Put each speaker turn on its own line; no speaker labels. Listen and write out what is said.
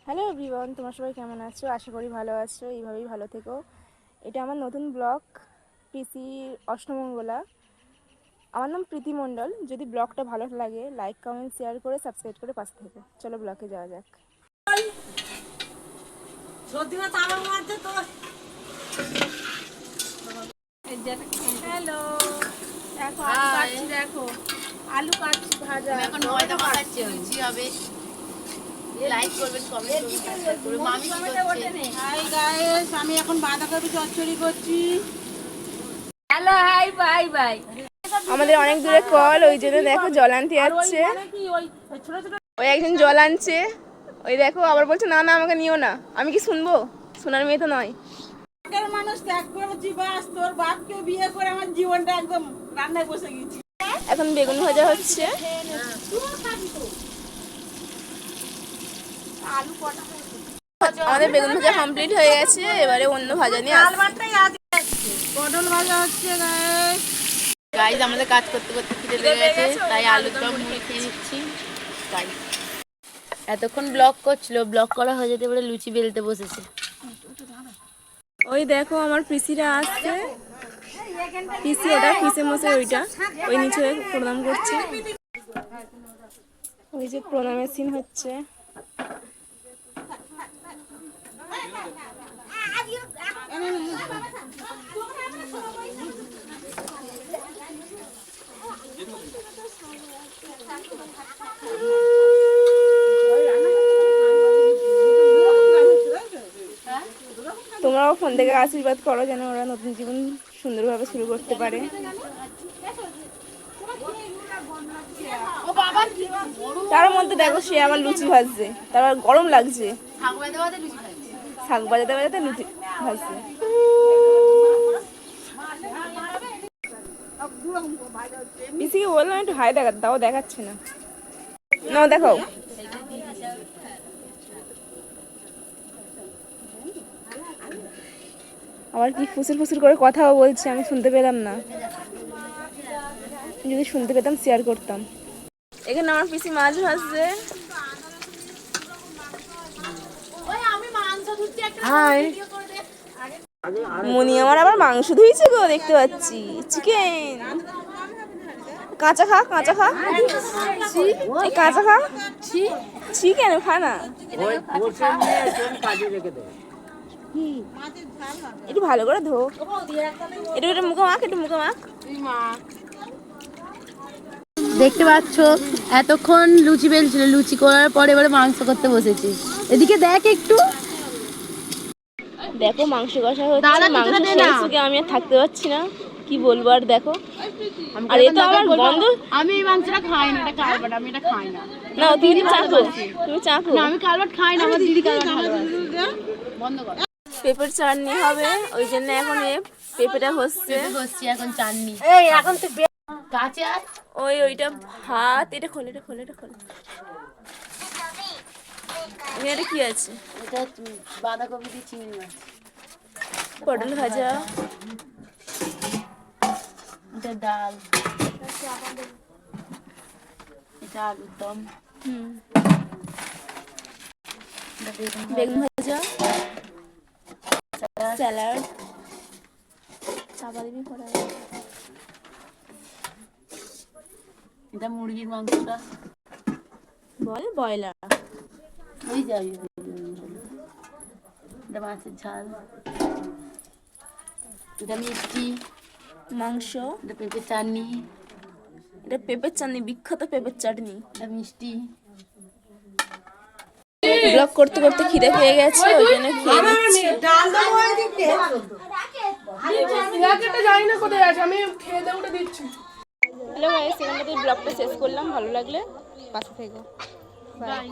Hello everyone, তোমরা সবাই কেমন আছো? আশা করি ভালো আছো, এইভাবেই ভালো থেকো। এটা আমার নতুন ব্লগ, পিসি অষ্টমঙ্গলা। আমার নাম প্রীতি মণ্ডল। যদি ব্লগটা ভালো লাগে লাইক কমেন্ট শেয়ার করে সাবস্ক্রাইব করে পাশে থেকো। চলো ব্লগে যাওয়া যাক। হ্যালো, দেখো আলু কাটছি, দেখো আলু কাটছি ভাজা।
এখন ময়দা মাখাচ্ছি, লুচি হবে। লাইক করবেন, কমেন্ট করবেন, সাবস্ক্রাইব করবেন। মামি কি করছে?
হাই গাইস, আমি এখন বাঁধাকপি চচ্চড়ি করছি।
Hello, hi, bye bye.
আমাদের অনেক দূরে কল, ওই জন্য দেখো জল আনতে যাচ্ছে। ওই একজন জল আনছে, ওই দেখো আবার বলছে না না আমাকে নিও না। আমি কি শুনবো? শোনার মেয়ে তো নয়।
মানুষ ত্যাগ করেছি, বাস তোর বাপকে বিয়ে করে আমার জীবনটা একদম রান্নায় বসে গেছি।
এখন বেগুন ভাজা হচ্ছে। আমাদের বেগুন ভাজা কমপ্লিট হয়ে গেছে, এবারে অন্য ভাজা নিয়ে আসছি।
পটল ভাজা হচ্ছে গাইস।
গাইস, আমাদের কাজ করতে করতে খিদে লেগে গেছে, তাই আলুর দম মুড়ি খেয়ে নিচ্ছি। গাইস, এতক্ষণ ব্লগ করছিল, ব্লগ করা হয়ে যেতে এবারে লুচি বেলতে বসেছে।
ওই দেখো আমার পিসিরা আসছে, পিসি ওটা পিসে মশে ওইটা ওই নিচে প্রণাম করছে। ওই যে প্রণামের সিন হচ্ছে। তোমরাও ফোন থেকে আশীর্বাদ করো যেন ওরা নতুন জীবন সুন্দরভাবে শুরু করতে পারে। তার মধ্যে দেখো সে আবার লুচি ভাজছে, তারপর গরম লাগছে, শাক বাজাতে বাজাতে লুচি ভাজছে। পিসিকে বললাম একটু হাই দেখাতে, তাও দেখাচ্ছে না। নাও দেখাও। আবার কি ফুসুর ফুসুর করে কথাও বলছে, আমি শুনতে পেলাম না। যদি শুনতে পেতাম শেয়ার করতাম। এখানে আমার পিসি মাছ ভাজছে। মনি আমার আবার মাংস ধুইছে গো, দেখতে পাচ্ছি চিকেন। কাঁচা খা, কাঁচা খা, এই কাঁচা খা। চিকেন খা না, একটু ভালো করে ধো। একটু একটু মুখে মাখ, একটু মুখে মাখ।
দেখতে পাচ্ছ এতক্ষণ লুচি বেলছিল, লুচি করার পরে এবারে মাংস করতে বসেছি। এদিকে দেখ একটু,
দেখো মাংস কষা হচ্ছে। মাংস শেষে আমি আর থাকতে পারছি না, কি বলবো আর। দেখো আর এ তো আমার গন্ধ।
আমি এই মাংসটা খাই না, এটা কালবাট, আমি এটা খাই না।
না তুমি চাখো, তুমি চাখো।
আমি কালবাট খাই না, আমার দিদি কালবাট ভালোবাসে। বন্ধ কর।
পেঁপের চাটনি হবে, ওই জন্য এখন পেঁপেটা হচ্ছে।
এখন চাটনি। এই এখন তো কাঁচা
ওইটা ভাত। এটা খোলে, এটা খোলে, এটা খোলে। এটা কি আছে?
এটা বাঁধাকপি দিয়ে চিংড়ি মাছ,
পটল ভাজা,
এটা ডাল, এটা আলুর দম,
বেগুন ভাজা, স্যালাড, চাপা দিবি পরে।
এটা মুরগির মাংসটা,
বল ব্রয়লার।
ওই যাবি, এটা মাছের ঝাল, এটা মিষ্টি
মাংস,
এটা পেঁপের চাটনি,
এটা পেঁপের চাটনি, বিখ্যাত পেঁপের চাটনি।
এটা মিষ্টি।
ব্লগ করতে করতে খিদে পেয়ে গেছে, ওই জন্য খেয়ে নিচ্ছি। হ্যালো গাইস, এখান থেকে ব্লগটা শেষ করলাম। ভালো লাগলে পাশে থেকো। বাই।